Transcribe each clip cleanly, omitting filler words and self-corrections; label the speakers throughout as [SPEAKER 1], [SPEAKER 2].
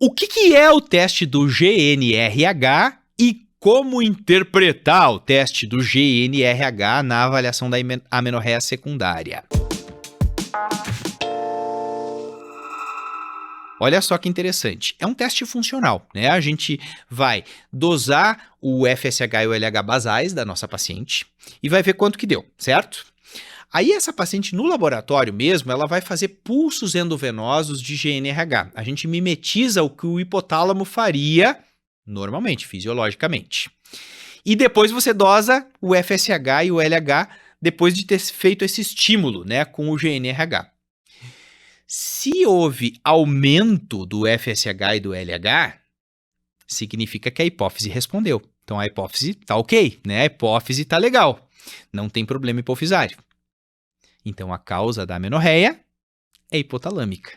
[SPEAKER 1] O que é o teste do GNRH e como interpretar o teste do GNRH na avaliação da amenorreia secundária? Olha só que interessante, é um teste funcional, né? A gente vai dosar o FSH e o LH basais da nossa paciente e vai ver quanto que deu, certo? Aí essa paciente no laboratório mesmo, ela vai fazer pulsos endovenosos de GNRH. A gente mimetiza o que o hipotálamo faria normalmente, fisiologicamente. E depois você dosa o FSH e o LH depois de ter feito esse estímulo, né, com o GNRH. Se houve aumento do FSH e do LH, significa que a hipófise respondeu. Então a hipófise tá ok, né? A hipófise tá legal. Não tem problema hipofisário. Então a causa da amenorreia é hipotalâmica.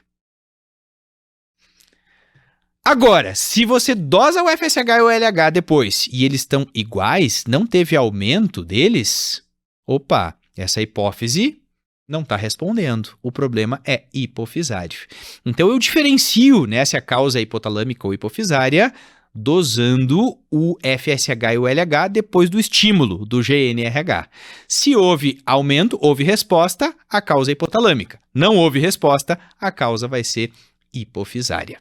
[SPEAKER 1] Agora, se você dosa o FSH e o LH depois e eles estão iguais, não teve aumento deles, opa, essa hipófise não está respondendo. O problema é hipofisário. Então eu diferencio, né, se a causa é hipotalâmica ou hipofisária, dosando o FSH e o LH depois do estímulo do GNRH. Se houve aumento, houve resposta, a causa é hipotalâmica. Não houve resposta, a causa vai ser hipofisária.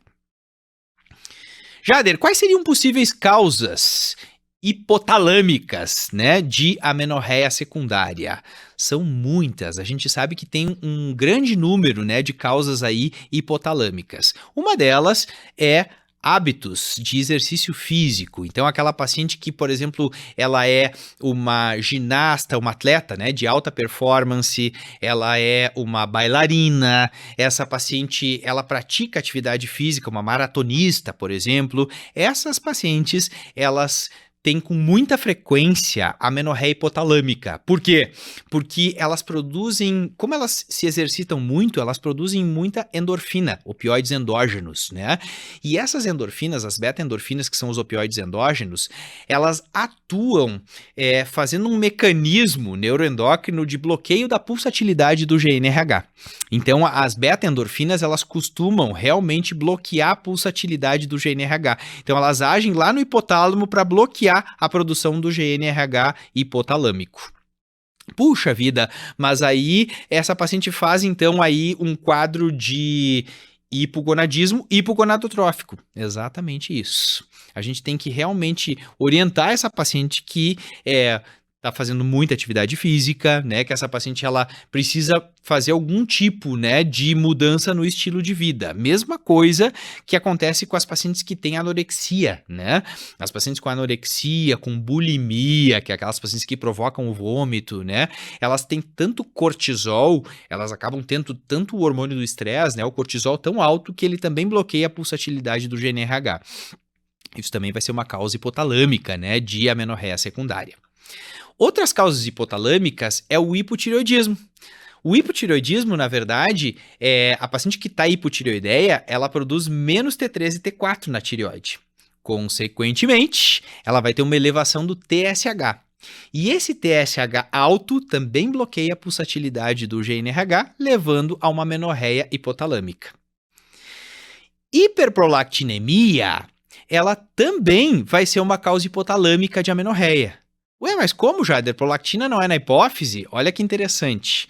[SPEAKER 1] Jader, quais seriam possíveis causas hipotalâmicas, né, de amenorreia secundária? São muitas. A gente sabe que tem um grande número, né, de causas aí hipotalâmicas. Uma delas é hábitos de exercício físico. Então, aquela paciente que, por exemplo, ela é uma ginasta, uma atleta, né, de alta performance, ela é uma bailarina, essa paciente, ela pratica atividade física, uma maratonista, por exemplo. Essas pacientes, elas têm com muita frequência amenorreia hipotalâmica. Por quê? Porque elas produzem, como elas se exercitam muito, elas produzem muita endorfina, opioides endógenos, né? E essas endorfinas, as beta-endorfinas, que são os opioides endógenos, elas atuam fazendo um mecanismo neuroendócrino de bloqueio da pulsatilidade do GNRH. Então, as beta-endorfinas, elas costumam realmente bloquear a pulsatilidade do GNRH. Então, elas agem lá no hipotálamo para bloquear a produção do GNRH hipotalâmico. Puxa vida, mas aí essa paciente faz então aí um quadro de hipogonadismo hipogonadotrófico. Exatamente isso. A gente tem que realmente orientar essa paciente que está fazendo muita atividade física, né? Que essa paciente ela precisa fazer algum tipo, né, de mudança no estilo de vida. Mesma coisa que acontece com as pacientes que têm anorexia, né? As pacientes com anorexia, com bulimia, que é aquelas pacientes que provocam o vômito, né? Elas têm tanto cortisol, elas acabam tendo tanto o hormônio do estresse, né? O cortisol tão alto que ele também bloqueia a pulsatilidade do GNRH. Isso também vai ser uma causa hipotalâmica, né, de amenorreia secundária. Outras causas hipotalâmicas é o hipotireoidismo. O hipotireoidismo, na verdade, a paciente que está hipotireoideia, ela produz menos T3 e T4 na tireoide. Consequentemente, ela vai ter uma elevação do TSH. E esse TSH alto também bloqueia a pulsatilidade do GNRH, levando a uma amenorreia hipotalâmica. Hiperprolactinemia, ela também vai ser uma causa hipotalâmica de amenorreia. Ué, mas como, Jader? Prolactina não é na hipófise? Olha que interessante.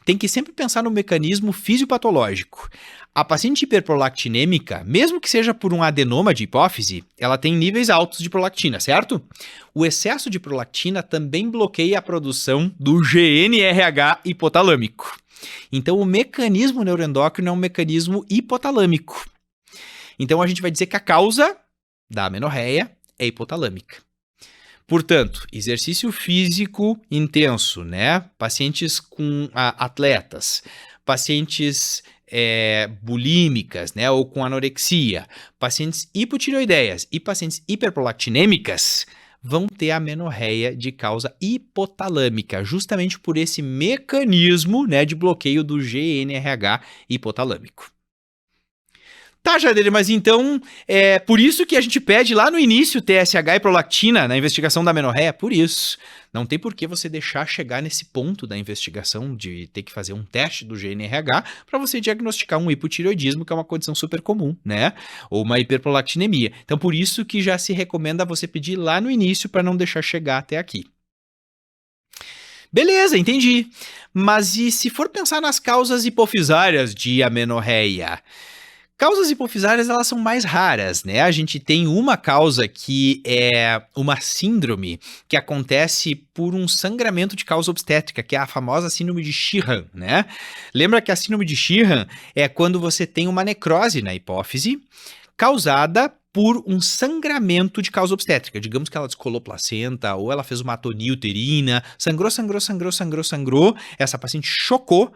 [SPEAKER 1] Tem que sempre pensar no mecanismo fisiopatológico. A paciente hiperprolactinêmica, mesmo que seja por um adenoma de hipófise, ela tem níveis altos de prolactina, certo? O excesso de prolactina também bloqueia a produção do GNRH hipotalâmico. Então, o mecanismo neuroendócrino é um mecanismo hipotalâmico. Então, a gente vai dizer que a causa da amenorreia é hipotalâmica. Portanto, exercício físico intenso, né? Pacientes com atletas, pacientes bulímicas, né? Ou com anorexia, pacientes hipotireoideias e pacientes hiperprolactinêmicas vão ter amenorreia de causa hipotalâmica, justamente por esse mecanismo, né, de bloqueio do GNRH hipotalâmico. Tá, Jader, mas então é por isso que a gente pede lá no início TSH e prolactina na investigação da amenorreia, por isso. Não tem por que você deixar chegar nesse ponto da investigação de ter que fazer um teste do GNRH para você diagnosticar um hipotireoidismo, que é uma condição super comum, né? Ou uma hiperprolactinemia. Então, por isso que já se recomenda você pedir lá no início para não deixar chegar até aqui. Beleza, entendi. Mas e se for pensar nas causas hipofisárias de amenorreia? Causas hipofisárias, elas são mais raras, né? A gente tem uma causa que é uma síndrome que acontece por um sangramento de causa obstétrica, que é a famosa síndrome de Sheehan, né? Lembra que a síndrome de Sheehan é quando você tem uma necrose na hipófise causada por um sangramento de causa obstétrica. Digamos que ela descolou placenta ou ela fez uma atonia uterina, sangrou. Essa paciente chocou,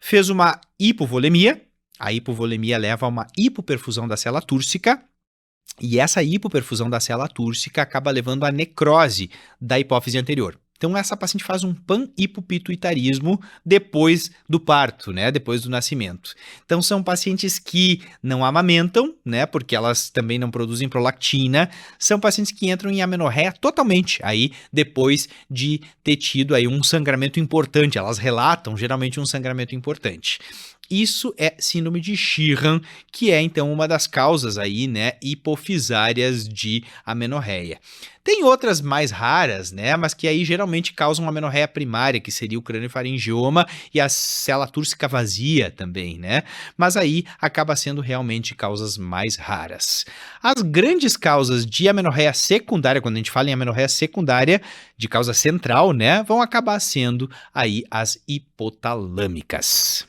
[SPEAKER 1] fez uma hipovolemia. A hipovolemia leva a uma hipoperfusão da célula túrcica, e essa hipoperfusão da célula túrcica acaba levando à necrose da hipófise anterior. Então, essa paciente faz um panhipopituitarismo depois do parto, né? Depois do nascimento. Então, são pacientes que não amamentam, né? Porque elas também não produzem prolactina. São pacientes que entram em amenorreia totalmente, aí, depois de ter tido aí um sangramento importante. Elas relatam, geralmente, um sangramento importante. Isso é síndrome de Sheehan, que é então uma das causas aí, né, hipofisárias de amenorreia. Tem outras mais raras, né, mas que aí geralmente causam amenorreia primária, que seria o craniofaringioma e a célula túrcica vazia também, né? Mas aí acaba sendo realmente causas mais raras. As grandes causas de amenorreia secundária, quando a gente fala em amenorreia secundária, de causa central, né, vão acabar sendo aí as hipotalâmicas.